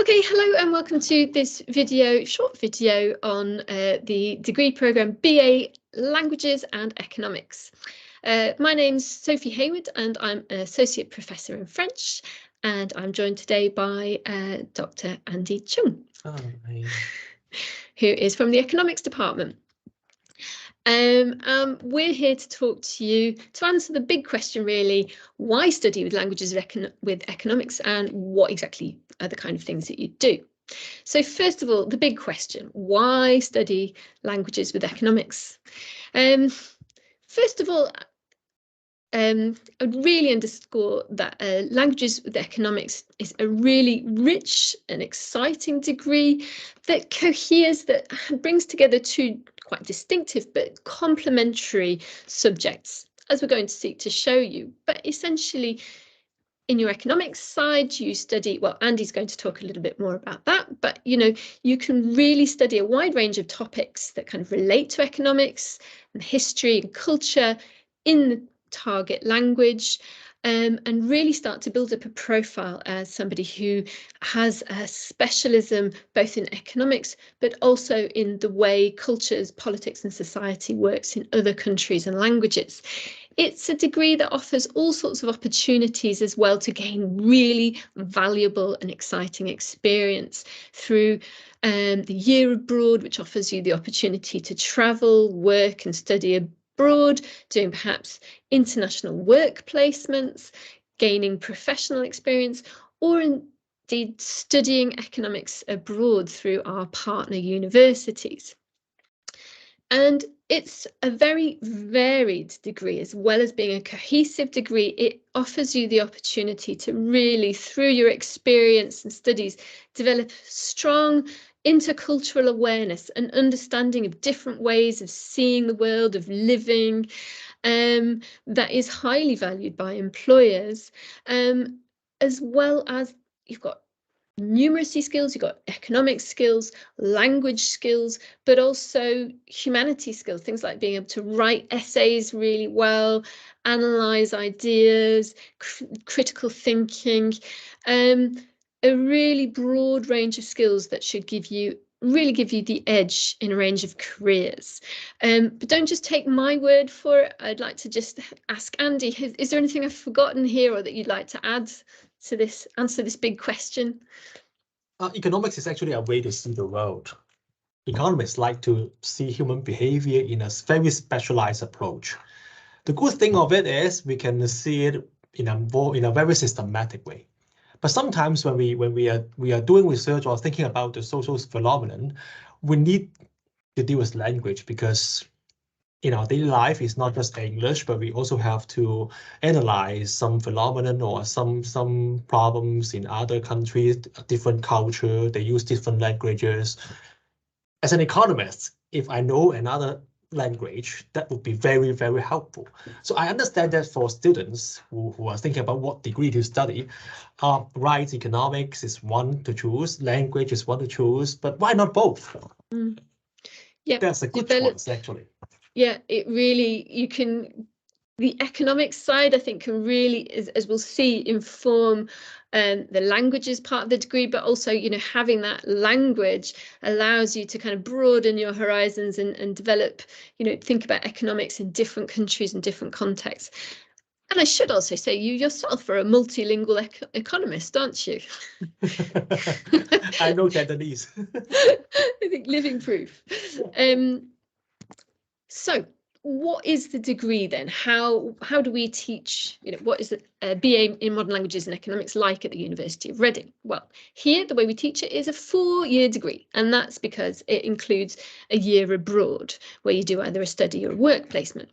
Okay, hello and welcome to this short video on the degree programme BA Languages and Economics. My name's Sophie Heywood and I'm an Associate Professor in French, and I'm joined today by Dr. Andy Chung, who is from the Economics Department. We're here to talk to you to answer the big question, really: why study with languages with economics, and what exactly are the kind of things that you do? So first of all, the big question: why study languages with economics? First of all, I would really underscore that languages with economics is a really rich and exciting degree that coheres, that brings together two quite distinctive but complementary subjects, as we're going to seek to show you. But essentially, in your economics side, you study, well, Andy's going to talk a little bit more about that, but you can really study a wide range of topics that kind of relate to economics and history and culture in the target language, and really start to build up a profile as somebody who has a specialism both in economics but also in the way cultures, politics and society works in other countries and languages. It's a degree that offers all sorts of opportunities as well to gain really valuable and exciting experience through the year abroad, which offers you the opportunity to travel, work and study abroad, doing perhaps international work placements, gaining professional experience, or indeed studying economics abroad through our partner universities. And it's a very varied degree, as well as being a cohesive degree. It offers you the opportunity to really, through your experience and studies, develop strong intercultural awareness and understanding of different ways of seeing the world, of living, that is highly valued by employers, as well as you've got numeracy skills, you've got economic skills, language skills, but also humanity skills, things like being able to write essays really well, analyze ideas, critical thinking, a really broad range of skills that should really give you the edge in a range of careers. But don't just take my word for it. I'd like to just ask Andy, is there anything I've forgotten here or that you'd like to add to this, answer this big question? Economics is actually a way to see the world. Economists like to see human behavior in a very specialized approach. The good thing of it is we can see it in a very systematic way. But sometimes when we are doing research or thinking about the social phenomenon, we need to deal with language, because in our daily life it's not just English, but we also have to analyze some phenomenon or some problems in other countries, different culture, they use different languages. As an economist, if I know another language, that would be very, very helpful. So I understand that for students who are thinking about what degree to study, right, economics is one to choose, language is one to choose, but why not both? Yeah, that's a good choice, actually. Yeah, it really, the economics side, I think, can really, as we'll see, inform the languages part of the degree, but also, having that language allows you to kind of broaden your horizons and develop, think about economics in different countries and different contexts. And I should also say, you yourself are a multilingual economist, aren't you? I know Cantonese. I think living proof. So what is the degree then? How do we teach, what is a BA in Modern Languages and Economics like at the University of Reading? Well, here the way we teach it is a 4-year degree, and that's because it includes a year abroad where you do either a study or a work placement.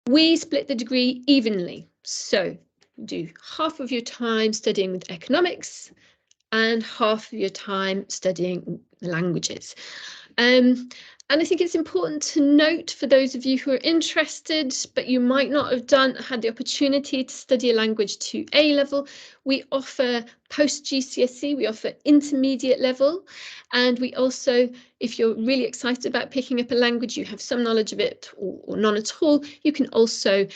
We split the degree evenly, so you do half of your time studying with economics and half of your time studying languages. And I think it's important to note, for those of you who are interested, but you might not have had the opportunity to study a language to A level, we offer post-GCSE, we offer intermediate level. And we also, if you're really excited about picking up a language, you have some knowledge of it or none at all, you can also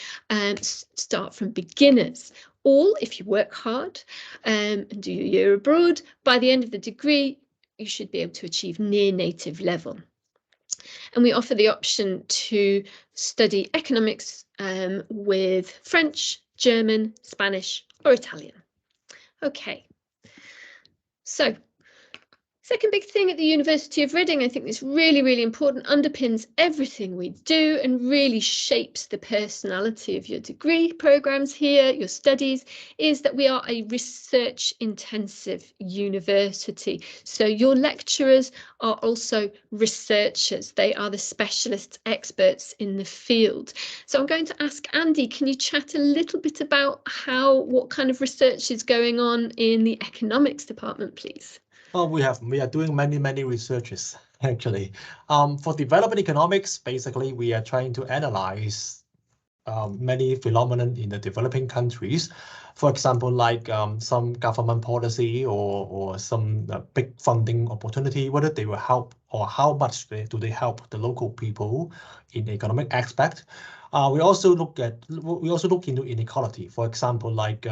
start from beginners. Or if you work hard and do your year abroad, by the end of the degree, you should be able to achieve near native level. And we offer the option to study economics with French, German, Spanish, or Italian. Okay, so second big thing at the University of Reading, I think is really, really important, underpins everything we do and really shapes the personality of your degree programs here, your studies, is that we are a research intensive university. So your lecturers are also researchers. They are the specialist experts in the field. So I'm going to ask Andy, can you chat a little bit about what kind of research is going on in the economics department, please? Well, we are doing many researches actually. For development economics, basically we are trying to analyze many phenomena in the developing countries. For example, like some government policy or some big funding opportunity, whether they will help or how much do they help the local people in the economic aspect. We also look into inequality. For example, like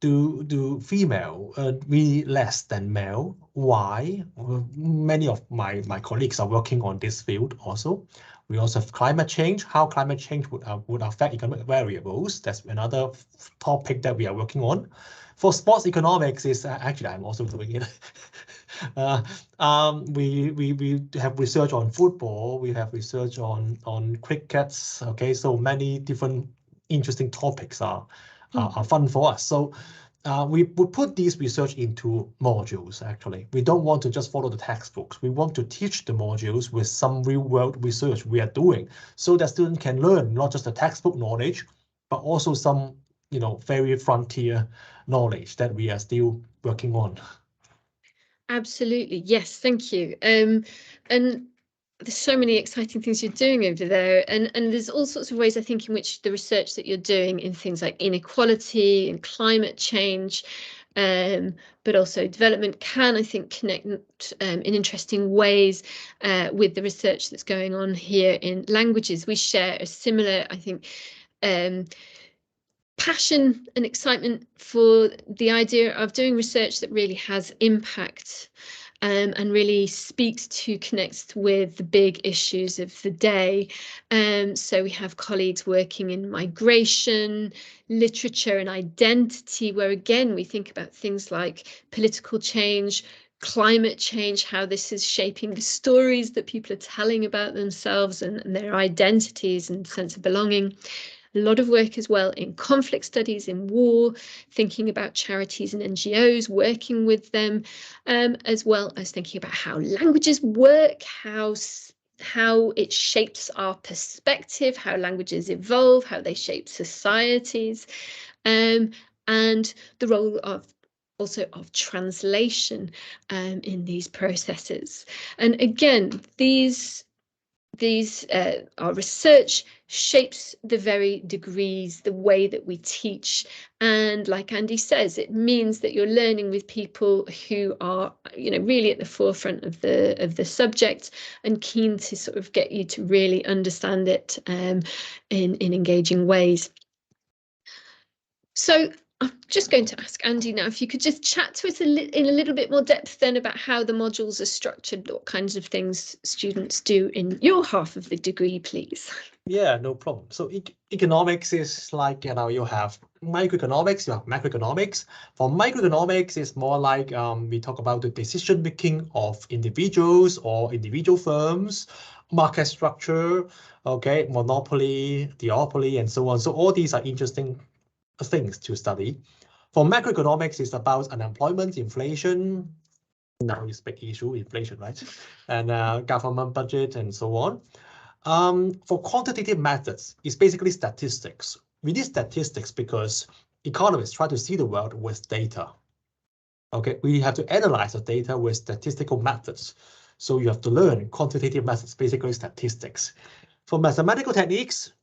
do female be less than male? Why? Many of my colleagues are working on this field also. We also have climate change, how climate change would affect economic variables. That's another topic that we are working on. For sports economics, is actually I'm also doing it. We have research on football. We have research on crickets. Okay, so many different interesting topics are fun for us. So we would put these research into modules, actually. We don't want to just follow the textbooks. We want to teach the modules with some real world research we are doing so that students can learn not just the textbook knowledge, but also some, very frontier knowledge that we are still working on. Absolutely. Yes, thank you. And there's so many exciting things you're doing over there. And there's all sorts of ways, I think, in which the research that you're doing in things like inequality and climate change, but also development can, I think, connect in interesting ways with the research that's going on here in languages. We share a similar, I think, passion and excitement for the idea of doing research that really has impact and really speaks to connect with the big issues of the day. So we have colleagues working in migration, literature and identity, where again, we think about things like political change, climate change, how this is shaping the stories that people are telling about themselves and their identities and sense of belonging. A lot of work as well in conflict studies, in war, thinking about charities and NGOs, working with them, as well as thinking about how languages work, how it shapes our perspective, how languages evolve, how they shape societies, and the role of translation in these processes. And again, our research shapes the very degrees, the way that we teach. And like Andy says, it means that you're learning with people who are, really at the forefront of the subject and keen to sort of get you to really understand it in engaging ways. So I'm just going to ask Andy now if you could just chat to us in a little bit more depth then about how the modules are structured, what kinds of things students do in your half of the degree, please. Yeah, no problem. So economics is like, you have microeconomics, you have macroeconomics. For microeconomics, it's more like we talk about the decision making of individuals or individual firms, market structure, okay, monopoly, duopoly, and so on. So all these are interesting things to study. For macroeconomics, it's about unemployment, inflation. Now it's big issue, inflation, right? And government budget and so on. For quantitative methods, it's basically statistics. We need statistics because economists try to see the world with data. Okay, we have to analyze the data with statistical methods. So you have to learn quantitative methods, basically statistics. For mathematical techniques,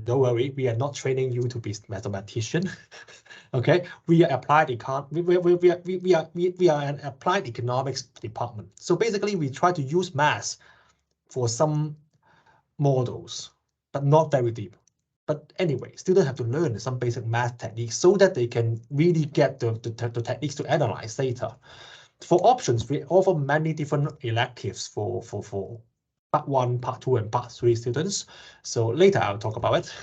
don't worry, we are not training you to be a mathematician. Okay, we are applied we are an applied economics department. So basically, we try to use math for some models, but not very deep. But anyway, students have to learn some basic math techniques so that they can really get the techniques to analyze data. For options, we offer many different electives for Part 1, Part 2, and Part 3 students. So later I'll talk about it.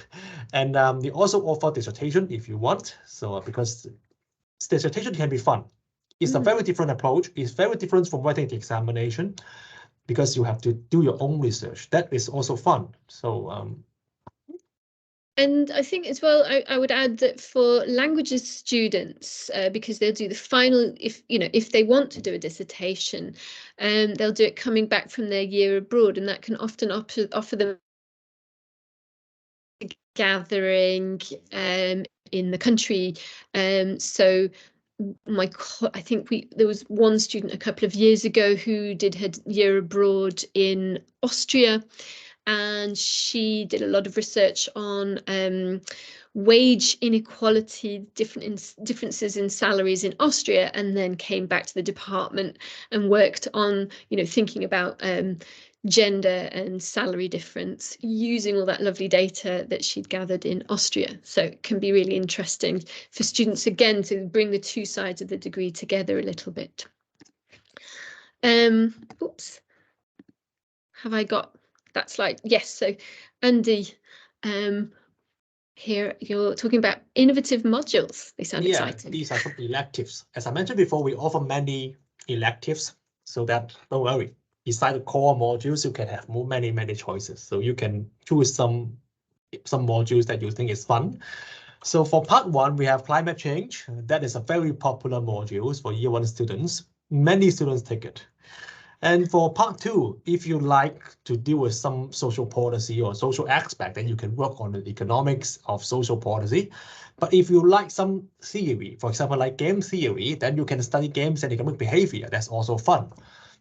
And we also offer dissertation if you want. So because dissertation can be fun. It's a very different approach. It's very different from writing the examination because you have to do your own research. That is also fun. So and I think as well, I would add that for languages students, because they'll do the final, if they want to do a dissertation, they'll do it coming back from their year abroad, and that can often offer them a gathering in the country. So I think there was one student a couple of years ago who did her year abroad in Austria, and she did a lot of research on wage inequality, differences in salaries in Austria, and then came back to the department and worked on, thinking about gender and salary difference using all that lovely data that she'd gathered in Austria. So it can be really interesting for students, again, to bring the two sides of the degree together a little bit. Oops. Have I got that slide? Yes. So Andy, here you're talking about innovative modules. They sound exciting. These are some electives. As I mentioned before, we offer many electives, so that don't worry. Beside the core modules, you can have many choices. So you can choose some modules that you think is fun. So for Part 1, we have climate change. That is a very popular module for Year 1 students. Many students take it. And for Part 2, if you like to deal with some social policy or social aspect, then you can work on the economics of social policy. But if you like some theory, for example, like game theory, then you can study games and economic behavior. That's also fun,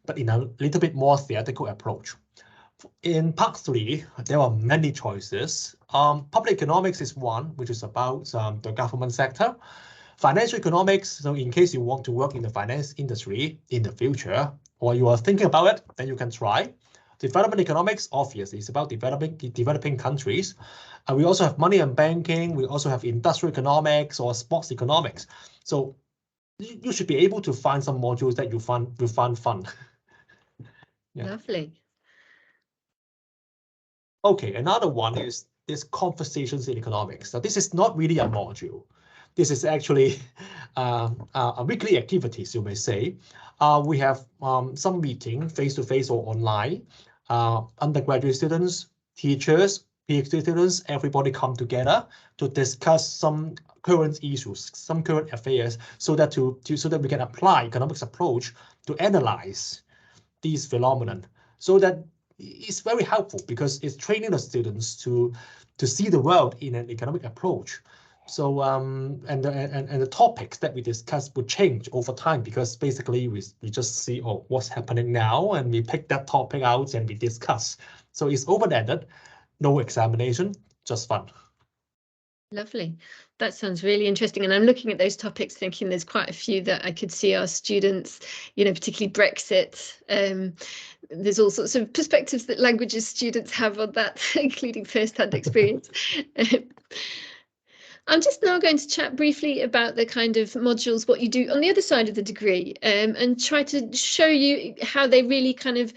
but in a little bit more theoretical approach. In Part 3, there are many choices. Public economics is one, which is about the government sector. Financial economics, so in case you want to work in the finance industry in the future, or you are thinking about it, then you can try. Development economics, obviously, is about developing countries. We also have money and banking. We also have industrial economics or sports economics. So you should be able to find some modules that you find fun. Yeah. Lovely. Okay, another one is conversations in economics. So this is not really a module. This is actually a weekly activities, you may say. We have some meeting face-to-face or online. Undergraduate students, teachers, PhD students, everybody come together to discuss some current issues, some current affairs, so that we can apply economics approach to analyze these phenomenon. So that it's very helpful because it's training the students to see the world in an economic approach. So and the topics that we discuss will change over time because basically we just see what's happening now and we pick that topic out and we discuss. So it's open-ended, no examination, just fun. Lovely. That sounds really interesting. And I'm looking at those topics thinking there's quite a few that I could see our students, particularly Brexit. There's all sorts of perspectives that languages students have on that, including first-hand experience. I'm just now going to chat briefly about the kind of modules, what you do on the other side of the degree, and try to show you how they really kind of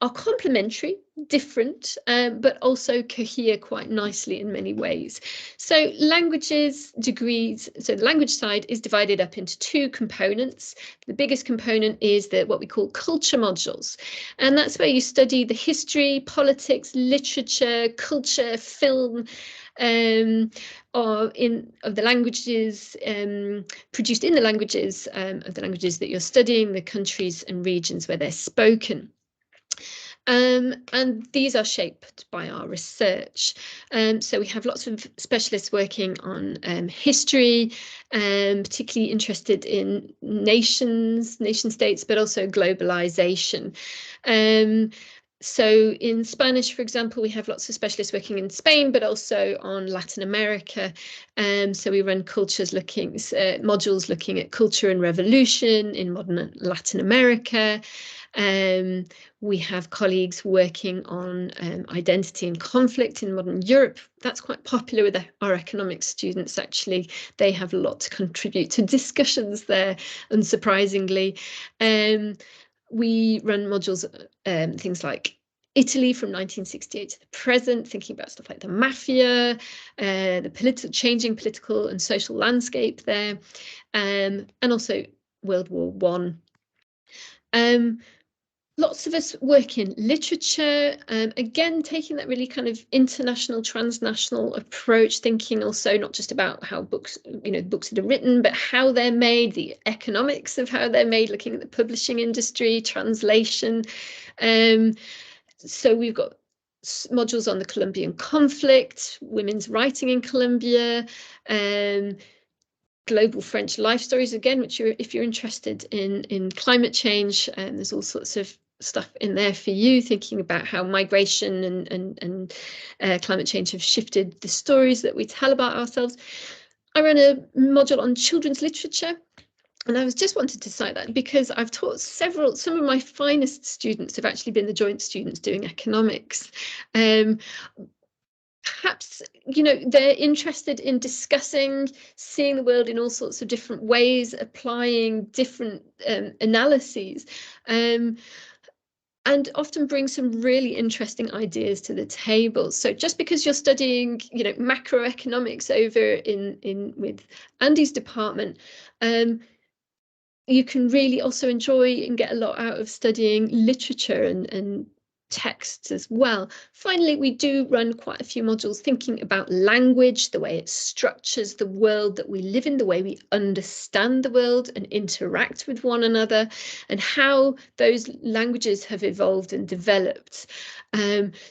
are complementary, different, but also cohere quite nicely in many ways. So languages degrees, so the language side is divided up into two components. The biggest component is what we call culture modules. And that's where you study the history, politics, literature, culture, film, of the languages produced in the languages of the languages that you're studying, the countries and regions where they're spoken. And these are shaped by our research. So we have lots of specialists working on history, particularly interested in nation states, but also globalisation. So in Spanish, for example, we have lots of specialists working in Spain, but also on Latin America. So we run modules looking at culture and revolution in modern Latin America. We have colleagues working on identity and conflict in modern Europe. That's quite popular with our economics students, actually. They have a lot to contribute to discussions there, unsurprisingly. We run modules, things like Italy from 1968 to the present, thinking about stuff like the mafia, the changing political and social landscape there, and also World War I. Lots of us work in literature, again, taking that really kind of international, transnational approach, thinking also not just about how books that are written, but how they're made, the economics of how they're made, looking at the publishing industry, translation. So we've got modules on the Colombian conflict, women's writing in Colombia, global French life stories, again, which if you're interested in climate change, there's all sorts of stuff in there for you, thinking about how migration and climate change have shifted the stories that we tell about ourselves. I ran a module on children's literature, and I was just wanted to cite that because I've taught some of my finest students have actually been the joint students doing economics. Perhaps, they're interested in discussing, seeing the world in all sorts of different ways, applying different analyses, and often bring some really interesting ideas to the table. So just because you're studying, macroeconomics over with Andy's department, you can really also enjoy and get a lot out of studying literature and texts as well. Finally, we do run quite a few modules thinking about language, the way it structures the world that we live in, the way we understand the world and interact with one another, and how those languages have evolved and developed.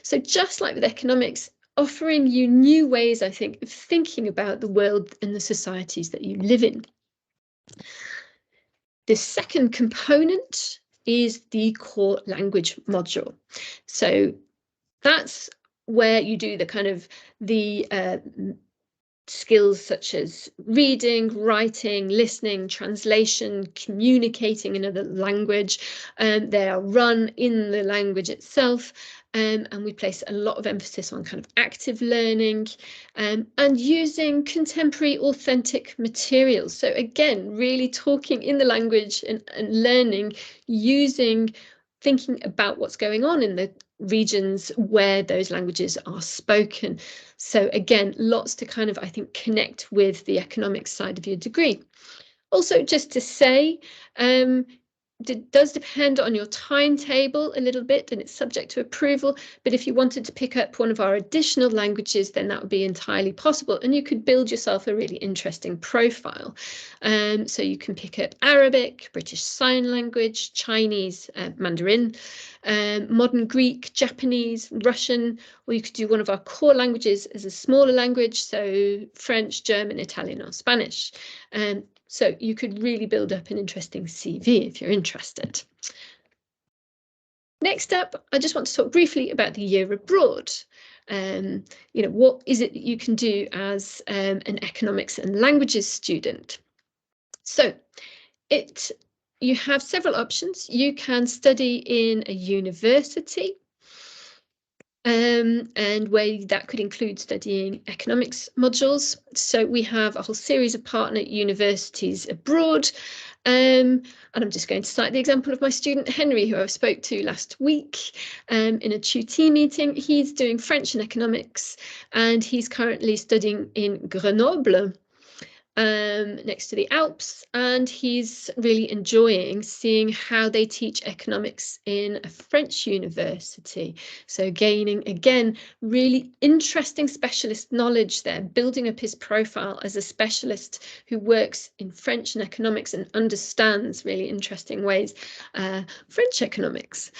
So just like with economics, offering you new ways, I think, of thinking about the world and the societies that you live in. The second component is the core language module. So that's where you do the kind of the skills such as reading, writing, listening, translation, communicating in another language. They are run in the language itself. And we place a lot of emphasis on kind of active learning and using contemporary authentic materials. So again, really talking in the language and learning, thinking about what's going on in the regions where those languages are spoken. So again, lots to kind of, I think, connect with the economics side of your degree. Also, just to say, it does depend on your timetable a little bit, and it's subject to approval. But if you wanted to pick up one of our additional languages, then that would be entirely possible. And you could build yourself a really interesting profile. So you can pick up Arabic, British Sign Language, Chinese, Mandarin, modern Greek, Japanese, Russian, or you could do one of our core languages as a smaller language. So French, German, Italian, or Spanish. So you could really build up an interesting CV if you're interested. Next up, I just want to talk briefly about the year abroad. What is it that you can do as an economics and languages student? So you have several options. You can study in a university, and where that could include studying economics modules. So we have a whole series of partner universities abroad. And I'm just going to cite the example of my student Henry, who I spoke to last week in a TUT meeting. He's doing French and economics, and he's currently studying in Grenoble, next to the Alps, and he's really enjoying seeing how they teach economics in a French university. So gaining, again, really interesting specialist knowledge there, building up his profile as a specialist who works in French and economics and understands really interesting ways French economics.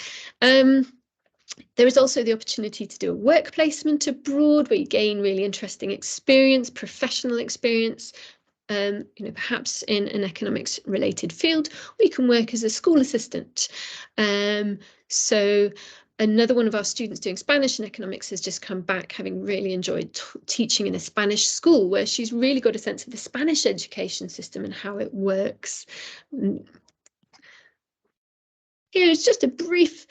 There is also the opportunity to do a work placement abroad, where you gain really interesting experience, professional experience, perhaps in an economics related field, or you can work as a school assistant. So Another one of our students doing Spanish and economics has just come back having really enjoyed teaching in a Spanish school, where she's really got a sense of the Spanish education system and how it works. Here's just a brief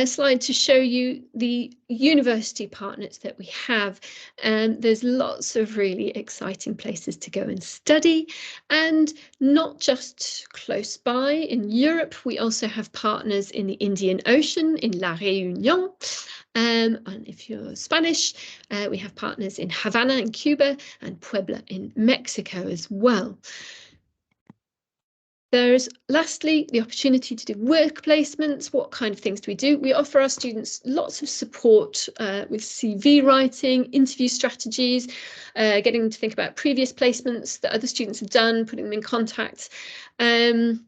slide to show you the university partners that we have. And there's lots of really exciting places to go and study, and not just close by in Europe. We also have partners in the Indian Ocean in La Réunion. And if you're Spanish, we have partners in Havana in Cuba and Puebla in Mexico as well. There's lastly the opportunity to do work placements. What kind of things do we do? We offer our students lots of support with CV writing, interview strategies, getting them to think about previous placements that other students have done, putting them in contact. And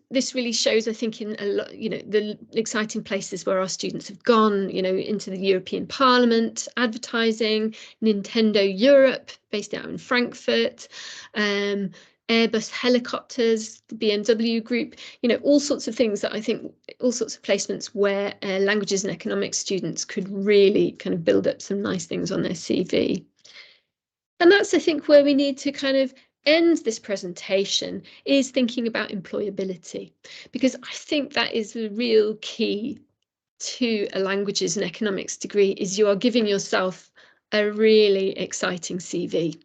this really shows, I think, in a lot, the exciting places where our students have gone, into the European Parliament, advertising, Nintendo Europe, based out in Frankfurt, Airbus helicopters, the BMW group, all sorts of things that I think, all sorts of placements where languages and economics students could really kind of build up some nice things on their CV. And that's, I think, where we need to kind of end this presentation, is thinking about employability, because I think that is the real key to a languages and economics degree, is you are giving yourself a really exciting CV.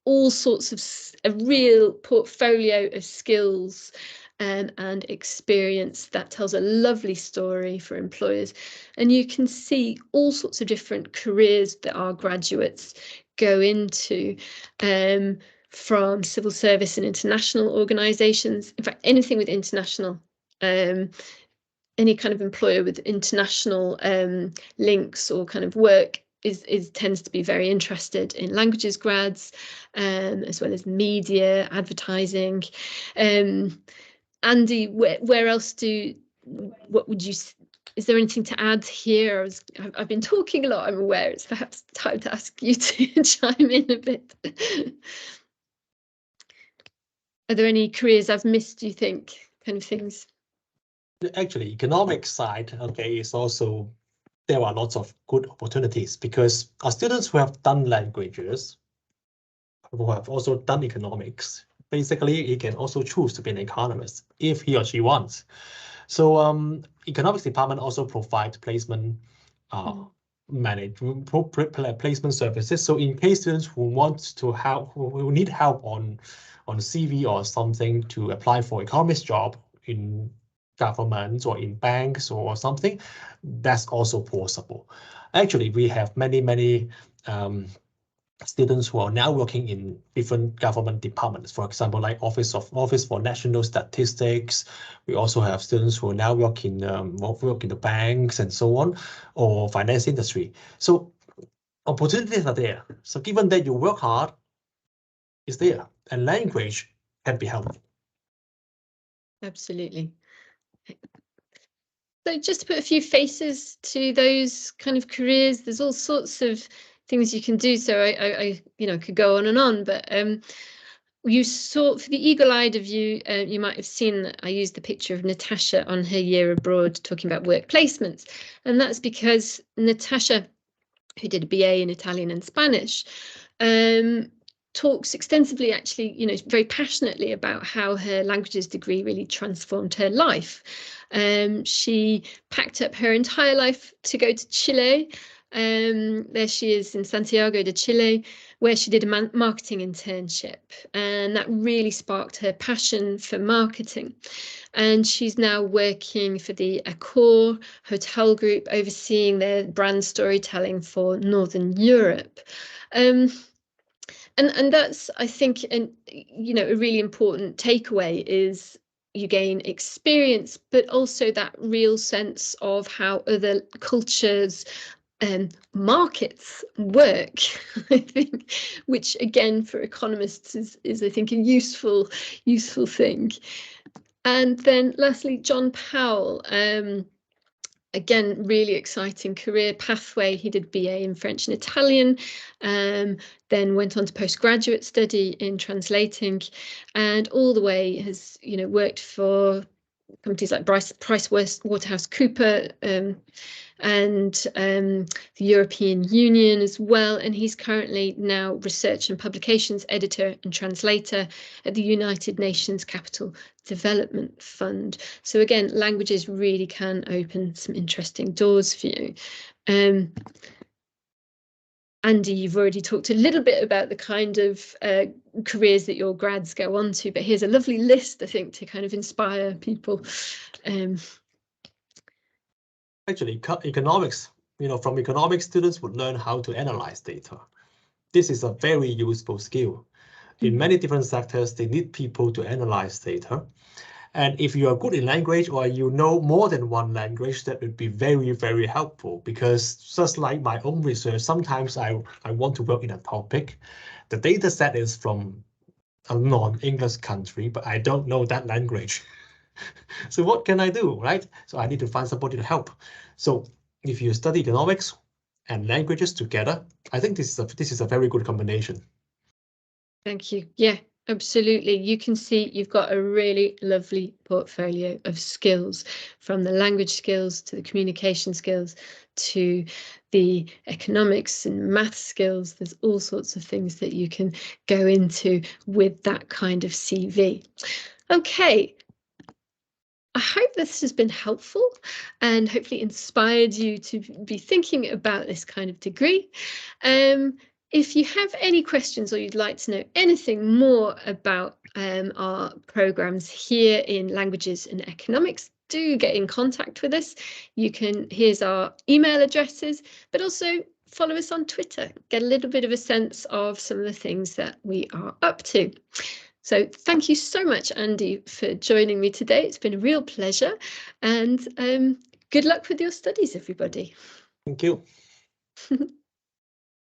All sorts of a real portfolio of skills and experience that tells a lovely story for employers. And you can see all sorts of different careers that our graduates go into, from civil service and international organisations. In fact, anything with international, any kind of employer with international links or kind of work tends to be very interested in languages grads, as well as media, advertising. Andy, where else what would you, is there anything to add here? I've been talking a lot, I'm aware. It's perhaps time to ask you to chime in a bit. Are there any careers I've missed, do you think, kind of things? Actually, economic side, okay, is also, there are lots of good opportunities, because our students who have done languages, who have also done economics, basically he can also choose to be an economist if he or she wants. So economics department also provide placement placement services. So in case students who want to help, who need help on CV or something to apply for economist job in government or in banks or something, that's also possible. Actually, we have many students who are now working in different government departments. For example, like Office for National Statistics. We also have students who are now work in the banks and so on, or finance industry. So opportunities are there. So given that you work hard, it's there, and language can be helpful. Absolutely. So just to put a few faces to those kind of careers, there's all sorts of things you can do. So I could go on and on, but you saw, for the eagle-eyed of you, you might have seen that I used the picture of Natasha on her year abroad talking about work placements. And that's because Natasha, who did a BA in Italian and Spanish, talks extensively, actually, very passionately about how her languages degree really transformed her life. She packed up her entire life to go to Chile. There she is in Santiago de Chile, where she did a marketing internship, and that really sparked her passion for marketing. And she's now working for the Accor Hotel Group, overseeing their brand storytelling for Northern Europe. And that's, I think, a really important takeaway is you gain experience, but also that real sense of how other cultures and markets work, I think, which again for economists is I think a useful thing. And then lastly, John Powell, again, really exciting career pathway. He did BA in French and Italian, then went on to postgraduate study in translating, and all the way has, worked for companies like PricewaterhouseCoopers and the European Union as well. And he's currently now research and publications editor and translator at the United Nations Capital Development Fund. So again, languages really can open some interesting doors for you. Andy, you've already talked a little bit about the kind of careers that your grads go on to, but here's a lovely list, I think, to kind of inspire people. Actually, economics, from economics, students would learn how to analyze data. This is a very useful skill. In many different sectors, they need people to analyze data. And if you are good in language or you know more than one language, that would be very, very helpful, because just like my own research, sometimes I want to work in a topic. The data set is from a non-English country, but I don't know that language. So what can I do, right? So I need to find somebody to help. So if you study economics and languages together, I think this is a very good combination. Thank you. Yeah, absolutely. You can see you've got a really lovely portfolio of skills, from the language skills to the communication skills to the economics and math skills. There's all sorts of things that you can go into with that kind of CV. Okay. I hope this has been helpful and hopefully inspired you to be thinking about this kind of degree. If you have any questions or you'd like to know anything more about our programs here in Languages and Economics, do get in contact with us. Here's our email addresses, but also follow us on Twitter, get a little bit of a sense of some of the things that we are up to. So thank you so much, Andy, for joining me today. It's been a real pleasure, and good luck with your studies, everybody. Thank you.